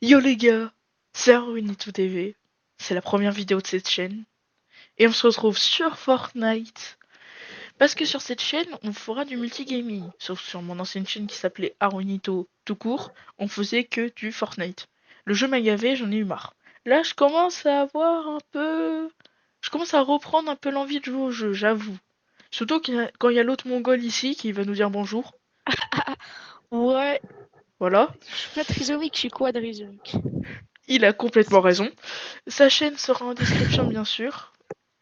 Yo les gars, c'est Arunito TV, c'est la première vidéo de cette chaîne, et on se retrouve sur Fortnite, parce que sur cette chaîne, on fera du multigaming, sauf sur mon ancienne chaîne qui s'appelait Arunito tout court, on faisait que du Fortnite. Le jeu m'a gavé, j'en ai eu marre. Là, je commence à avoir un peu... Je commence à reprendre un peu l'envie de jouer au jeu, j'avoue. Surtout quand il y a l'autre mongol ici qui va nous dire bonjour. Ouais, Voilà, je suis pas trisomique, je suis quadrisomique. il a complètement raison. Sa chaîne sera en description bien sûr.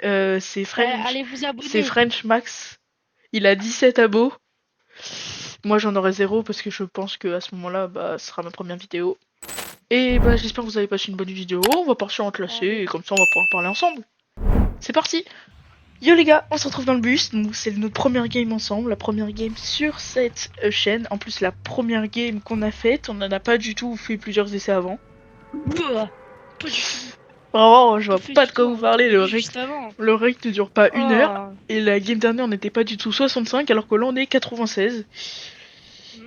Allez vous C'est abonner. French Max. Il a 17 abos. Moi j'en aurai zéro parce que je pense que à ce moment-là, bah, ce sera ma première vidéo. Et bah, j'espère que vous avez passé une bonne vidéo. On va partir en classé Allez. et comme ça on va pouvoir parler ensemble. C'est parti. Yo les gars, on se retrouve dans le bus. Donc c'est notre première game ensemble, la première game sur cette chaîne. En plus la première game qu'on a faite, on n'en a pas du tout fait plusieurs essais avant. Bah, pas du tout. Vraiment, je Tout vois fait pas du de quoi tout, vous on parlez. dormait juste avant. Le rect ne dure pas une heure. Oh. Et la game dernière, on n'était pas du tout 65, alors que là, on est 96. Mm.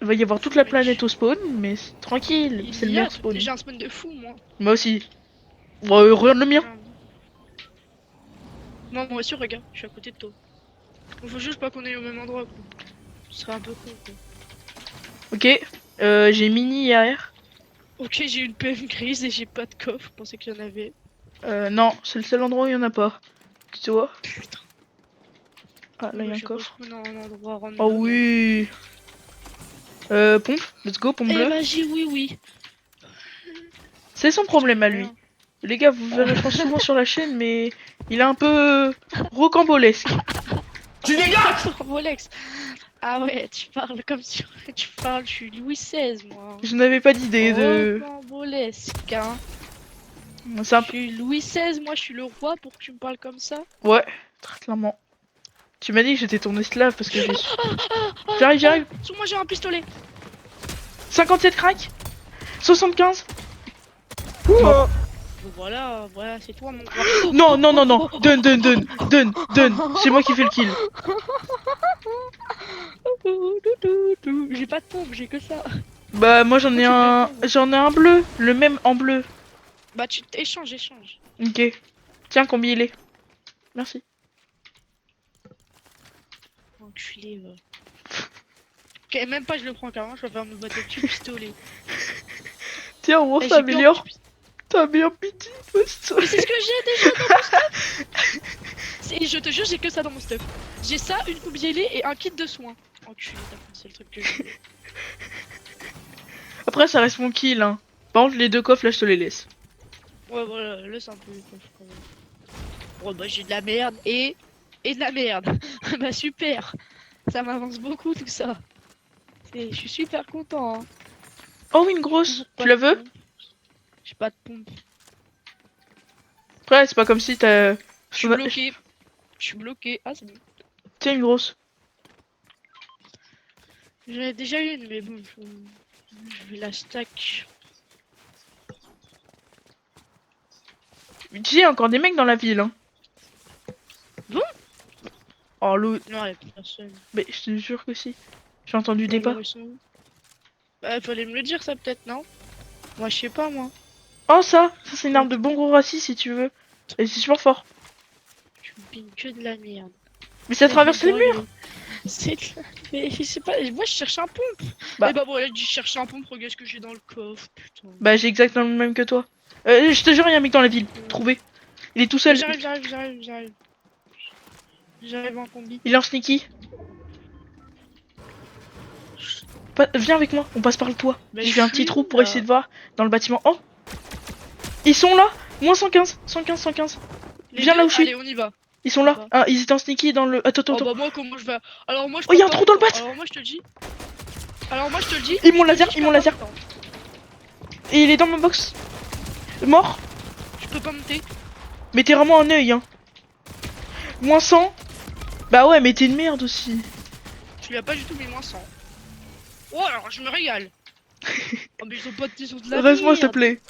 Il va y avoir toute Fou la planète mec. au spawn, mais tranquille, Il c'est le y a, meilleur spawn. j'ai un spawn de fou moi. Moi aussi. Bon, regarde le mien. Non, moi aussi regarde, je suis à côté de toi. Faut juste pas qu'on aille au même endroit quoi. Ce serait un peu con quoi. Ok. J'ai mini IR. Ok, j'ai une PM grise et j'ai pas de coffre, je pensais qu'il y en avait. Non, c'est le seul endroit où il y en a pas. Tu vois? Putain. Ah, là, il y Moi a un j'ai coffre. retrouvé un endroit Oh random. oui. Pompe. Let's go, pompe Eh bleue. vas-y, oui, oui. C'est son Putain, problème y'a à lui. rien. Les gars, vous verrez, je pense souvent sur la chaîne, mais il est un peu rocambolesque. Tu dégages Rolex. Ah ouais, tu parles comme si tu parles, je suis Louis XVI moi. Je n'avais pas d'idée de... Rocambolesque, hein. C'est Je un peu... suis Louis XVI, moi je suis le roi pour que tu me parles comme ça. Ouais, très clairement. Tu m'as dit que j'étais ton esclave parce que j'ai... Ah, J'arrive. sur moi j'ai un pistolet. 57 crack. 75. Mort. Bon, voilà, voilà, c'est toi mon roi. Non, non, non, non. Dun, dun, dun. Dun, dun. C'est moi qui fais le kill. J'ai pas de pompe, j'ai que ça. Bah, moi j'en Pourquoi ai tu me un... demandes? J'en ai un bleu. Le même en bleu. Bah tu échanges, échange. Ok. Tiens, combien il est? Merci. Enculé, va. Ok, même pas je le prends carrément, je vais faire me battre le petit pistolet. Tiens, au moins Eh, ça j'ai plus en plus améliore. Ça améliore pitié. Mais c'est ce que j'ai déjà dans mon stuff. Je te jure, j'ai que ça dans mon stuff. J'ai ça, une coupe gelée et un kit de soins. Enculé, t'as c'est le truc que je veux. Après, ça reste mon kill, hein. Par contre, les deux coffres, là, je te les laisse. Ouais, voilà, laisse un peu les coffres quand même. Bon, bah j'ai de la merde et de la merde. Bah super. Ça m'avance beaucoup tout ça. Je suis super content, hein. Oh, une Toujours grosse. Tu pas de la veux? pompe. J'ai pas de pompe. Après, c'est pas comme si t'as... Je suis bloqué. Je suis bloqué. Ah, c'est bon. Tiens, une grosse. J'en ai déjà une, mais bon, je vais la stack. Tu sais, il y a encore des mecs dans la ville, hein. Bon. Oh, l'autre... Non, y'a personne. Mais je te jure que si. J'ai entendu des Alors, pas. ils sont où? Bah, fallait me le dire, ça, peut-être, non? Moi, je sais pas, moi. Oh, ça c'est une arme de Peut-être. bon gros raciste, si tu veux. Et c'est super fort. Je me pine que de la merde. Mais ça traverse les Dans murs. C'est de la... Mais je sais pas, moi, je cherche un pompe. Bah, Eh bah, bon, elle dit chercher un pompe, regarde ce que j'ai dans le coffre, putain. bah, j'ai exactement le même que toi. Je te jure, il y a un mec dans la ville. Trouvé. Il est tout Bah, seul. j'arrive. J'arrive en combi. Il est en sneaky. Viens avec moi, on passe par le toit. Bah, J'ai je fait un petit suis trou où, pour essayer là? de voir dans le bâtiment. Oh, ils sont là. Moins 115, 115, 115. Les Viens deux? là où je suis. Allez, on y va. Ils sont On y là. va. Ah, ils étaient en sneaky dans le... Attends, attends, Oh, attends. bah, moi, comment je vais... Alors, moi, je Oh, il perds y a un pas trou mon dans le temps. bat. Alors, moi, je te le dis. Alors, moi, je te le dis. Ils m'ont Je te le laser, dis, je ils m'ont perds pas laser. mon temps. Et il est dans ma box. Mort. Je peux pas monter. Mais t'es vraiment un œil, hein. Moins 100. Bah ouais, mais t'es une merde aussi. Tu lui as pas du tout mis moins 100. Oh, alors, je me régale. Oh, mais ils ont pas de sur de la Reste-moi, s'il te merde. plaît.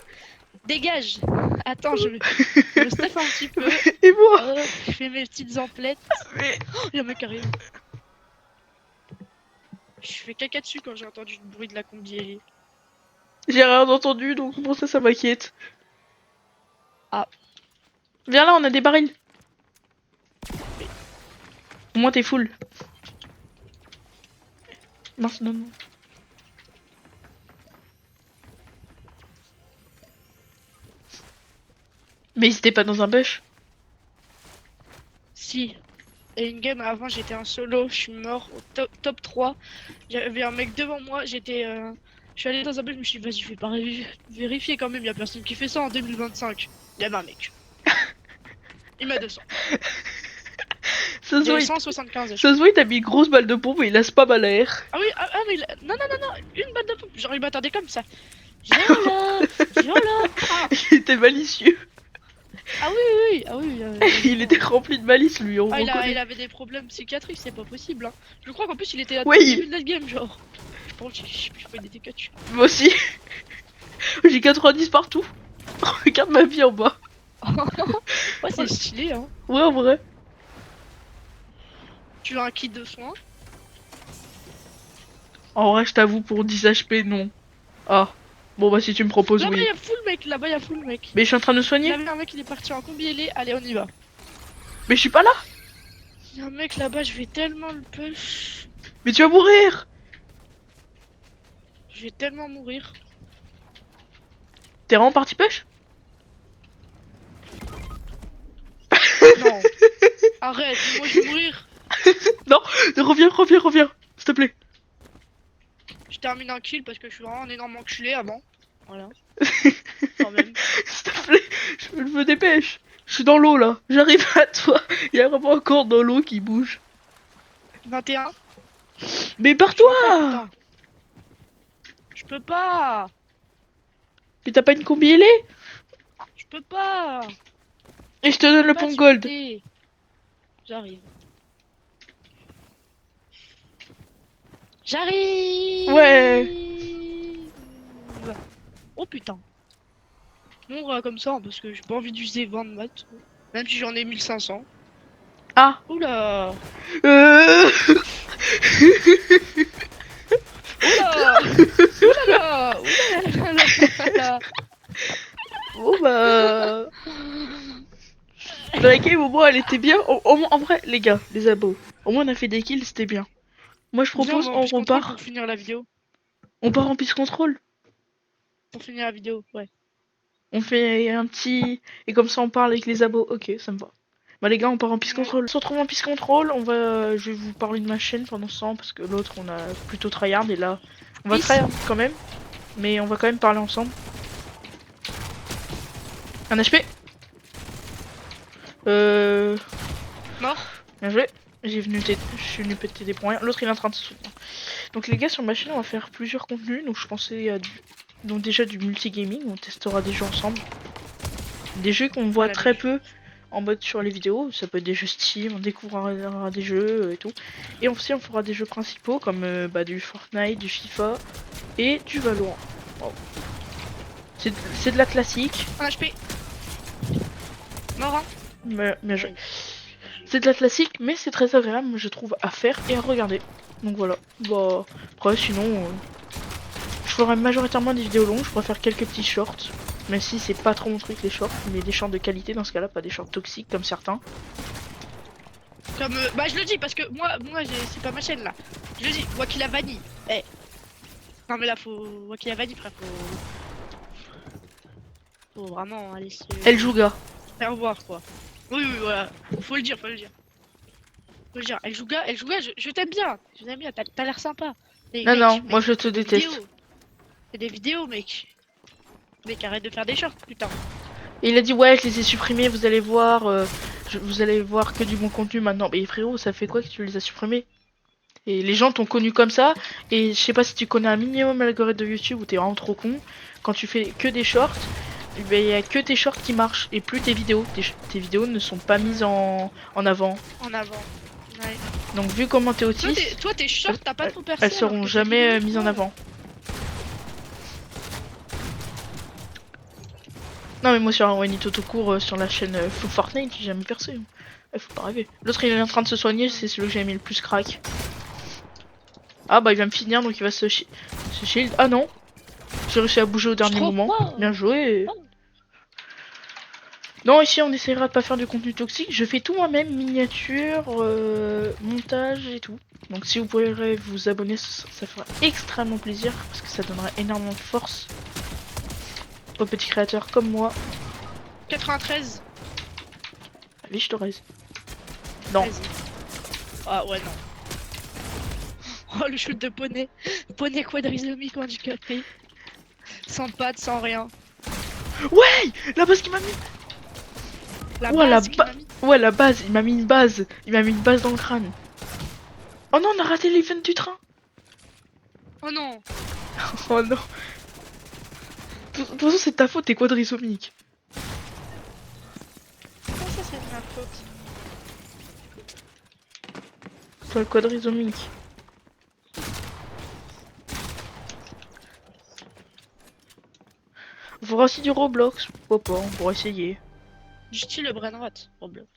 Dégage. Attends, je me stuff un petit peu. Et moi. Hop, je fais mes petites emplettes. Mais... Oh, il y a un mec qui arrive. Je fais caca dessus quand j'ai entendu le bruit de la combi. J'ai rien entendu, donc pour ça m'inquiète. Ah. Viens là, on a des barils. Au moins t'es full. Mince, non, non. Mais ils étaient pas dans un bush. Si. Et une game avant, j'étais en solo, je suis mort au top 3. J'avais un mec devant moi, je suis allé dans un bush, je me suis dit, vas-y, je vais pas vérifier quand même, y a personne qui fait ça en 2025. Il y avait un mec. Il m'a 200. Ça se Il voit, avait 175. ça se voit, il t'a mis une grosse balle de pompe et il laisse pas mal l'air. Ah oui, mais non, non, non, non, une balle de pompe. Genre, il m'attendait comme ça. Viens là, viens là. Ah, Il était malicieux. ah oui, oui, oui, ah oui. Il était rempli de malice, lui, on Ah, reconnaît. il avait des problèmes psychiatriques, c'est pas possible. Hein. Je crois qu'en plus, il était là Oui. depuis le début de la game, genre. Je pense que je fais des dégâts. Moi aussi. J'ai 90 partout. Regarde ma vie en bas. Ouais, c'est stylé, hein. Ouais, en vrai. Tu as un kit de soins. En vrai, je t'avoue, pour 10 HP, non. Ah. Bon, bah, si tu me proposes, Là-bas, oui. il y a full mec, là-bas, il y a full mec. Mais je suis en train de me Il y soigner. avait un mec, il est parti en combi ailé. Allez, on y va. Mais je suis pas là. Il y a un mec là-bas, je vais tellement le push. Mais tu vas mourir. Je vais tellement mourir. T'es vraiment parti pêche? Non. Arrête, moi je vais mourir. Non, reviens, reviens, reviens. S'il te plaît. Je termine un kill parce que je suis vraiment un énorme enculé avant. Voilà. Quand même. S'il te plaît, je me dépêche. Je suis dans l'eau là. J'arrive à toi. Il y a vraiment un corps dans l'eau qui bouge. 21. Mais barre-toi. Putain. Je peux pas. Mais t'as pas une combi ailée? Je peux pas. Et je te donne le Pas pont gold. tilter. J'arrive. J'arrive. Ouais. Oh putain. Bon, comme ça, parce que j'ai pas envie d'user 20 de maths. Même si j'en ai 1500. Ah. Oula. Euh... Oula. Oulala. Oulala. Bon bah... Dans la game au moins elle était bien. En vrai les gars, les abos. Au moins on a fait des kills, c'était bien. Moi je propose Viens, on Peace Control repart. pour finir la vidéo. On part en piste contrôle. Pour finir la vidéo, ouais. On fait un petit... Et comme ça on parle avec les abos. Ok, ça me va. Bah les gars on part en piste Ouais. contrôle. On se retrouve en piste contrôle. On va... Je vais vous parler de ma chaîne pendant ce temps. Parce que l'autre on a plutôt tryhard. Et là on va Peace. tryhard quand même. Mais on va quand même parler ensemble. Un HP. Mort. Bien joué. Je suis venu péter des points. L'autre il est en train de se soutenir. Donc les gars sur ma chaîne on va faire plusieurs contenus. Donc je pensais à donc déjà du multigaming. On testera des jeux ensemble. Des jeux qu'on voit très peu en mode sur les vidéos. Ça peut être des jeux Steam, on découvrira des jeux et tout. Et aussi on fera des jeux principaux comme du Fortnite, du FIFA et du Valorant. Wow. C'est de la classique. Un HP. Mort, hein. Bien joué. C'est de la classique, mais c'est très agréable, je trouve, à faire et à regarder. Donc voilà. Bah, après, sinon, je ferai majoritairement des vidéos longues. Je préfère quelques petits shorts. Même si c'est pas trop mon truc, les shorts. Mais des shorts de qualité dans ce cas-là, pas des shorts toxiques comme certains. Comme bah je le dis parce que moi c'est pas ma chaîne là. Je le dis, Wakila Vanille. Eh. Non mais là faut Wakila Vanille frère, faut vraiment aller se El Juga. faire voir quoi. Oui oui voilà, faut le dire, faut le dire. Faut le dire. Elle joue gars, je t'aime bien. Je t'aime bien, t'as l'air sympa. Mais, Non, mec, non, mec, moi je te déteste. C'est des vidéos mec. Mec arrête de faire des shorts putain. Et il a dit ouais je les ai supprimés, vous allez voir, vous allez voir que du bon contenu maintenant. Mais frérot, ça fait quoi que tu les as supprimés? Et les gens t'ont connu comme ça, et je sais pas si tu connais un minimum l'algorithme de YouTube où t'es vraiment trop con. Quand tu fais que des shorts, il y a que tes shorts qui marchent et plus tes vidéos. Tes vidéos ne sont pas mises en avant. En avant. Ouais. Donc vu comment t'es autiste, Toi tes shorts t'as pas trop percé. elles seront jamais mises en avant. Non mais moi sur un Wanito tout court sur la chaîne Full Fortnite j'ai jamais percé. Faut pas rêver. L'autre il est en train de se soigner, c'est celui que j'ai mis le plus crack. Ah bah il va me finir donc il va se shield. Ah non. J'ai réussi à bouger au dernier trouve moment. pas. Bien joué. Oh. Non, ici on essaiera de pas faire du contenu toxique. Je fais tout moi-même, miniature, montage et tout. Donc si vous pourrez vous abonner, ça fera extrêmement plaisir parce que ça donnera énormément de force aux petits créateurs comme moi. 93. Allez, je te raise. Non. Vas-y. Ah ouais, non. Oh, le shoot de poney. Poney quadrisomique handicapé. Sans pattes, sans rien. Ouais, la base qui m'a mis. La Ouais, base qui m'a mis. Ouais, la base, il m'a mis une base. Il m'a mis une base dans le crâne. Oh non, on a raté l'event du train. Oh non. Oh non. De toute façon, c'est ta faute, t'es quadrisomique. Comment ça, c'est de ma faute? Toi, le quadrisomique. On fera aussi du Roblox, pourquoi pas, on pourra essayer. Du style Brainrot, Roblox.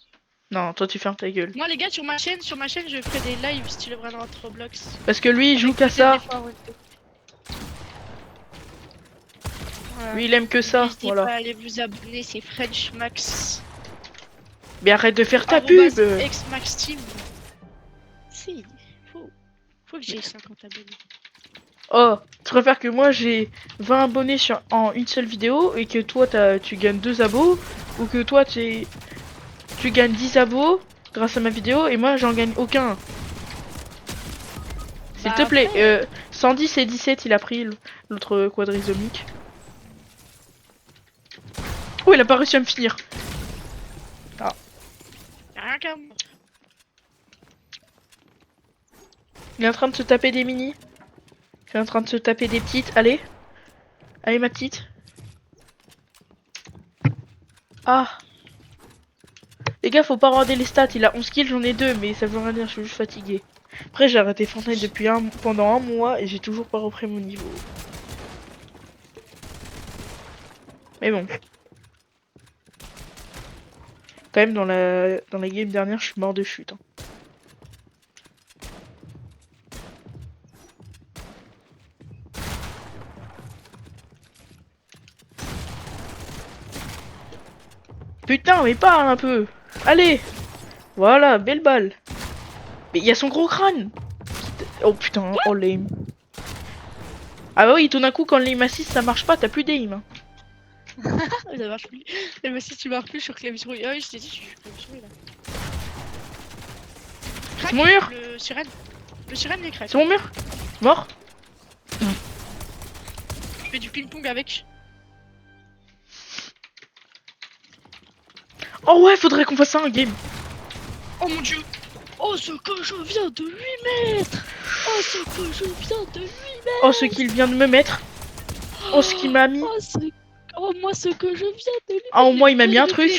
Non, toi tu fermes ta gueule. Moi, les gars, sur ma chaîne, je ferai des lives style Brainrot Roblox. Parce que lui, il joue Avec qu'à des ça. efforts et tout. Voilà. Lui, il aime que ça, N'hésitez voilà. pas à aller vous abonner, c'est French Max. Mais arrête de faire ta Arrobase pub. Ex Max Team. Si, faut que j'ai 50 abonnés. Oh, tu préfères que moi j'ai 20 abonnés en une seule vidéo et que toi tu gagnes 2 abos, ou que toi tu gagnes 10 abos grâce à ma vidéo et moi j'en gagne aucun. S'il Bah te plaît, après- 110 et 17 il a pris l'autre quadrisomique. Oh, il a pas réussi à me finir. Y'a rien qu'à moi. Il est en train de se taper des mini. Il est en train de se taper des petites. Allez. Allez ma petite. Ah. Les gars, faut pas regarder les stats. Il a 11 kills, j'en ai 2, mais ça veut rien dire, je suis juste fatigué. Après, j'ai arrêté Fortnite depuis pendant un mois et j'ai toujours pas repris mon niveau. Mais bon. Quand même, dans la game dernière, je suis mort de chute. Hein. Putain, mais parle un peu. Allez. Voilà, belle balle. Mais il y a son gros crâne. Oh putain, oh lame. Ah bah oui, tout d'un coup, quand l'aim assist, ça marche pas, t'as plus d'aim. Hein. Ça marche plus. Et bah si tu marches plus sur clavier souris. Ah oui, je t'ai dit, je suis clavier souris là. Crac, C'est mon mur. Le sirène. Le sirène est crack. C'est mon mur. Mort. Je fais du ping-pong avec. Oh ouais, faudrait qu'on fasse ça un game. Oh mon dieu. Oh ce que je viens de lui mettre. Oh ce que je viens de lui mettre. Oh, ce qu'il vient de me mettre. Oh, ce qu'il m'a mis. Oh moi ce que je viens de lui mettre. Oh, moi, il m'a mis un truc.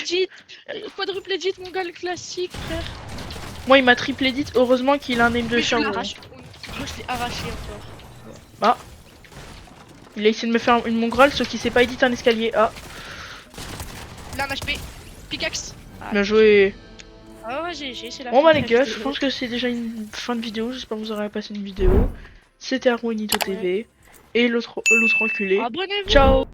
Quadruple edit, mon gars, le classique, frère. Moi, il m'a triple edit. Heureusement qu'il a un aim de Mais je cerveau. l'arrache. Moi je l'ai arraché encore. Ah. Il a essayé de me faire une mongrel, sauf qu'il sait pas edit un escalier. Ah. Là un HP. Pickaxe. Ah, Bien joué. Ah ouais, j'ai essayé la Bon bah fin les de la gars, je vidéo. pense que c'est déjà une fin de vidéo. J'espère que vous aurez passé une vidéo. C'était Arwenito TV. Et l'autre enculé. Abonnez-vous. Ciao.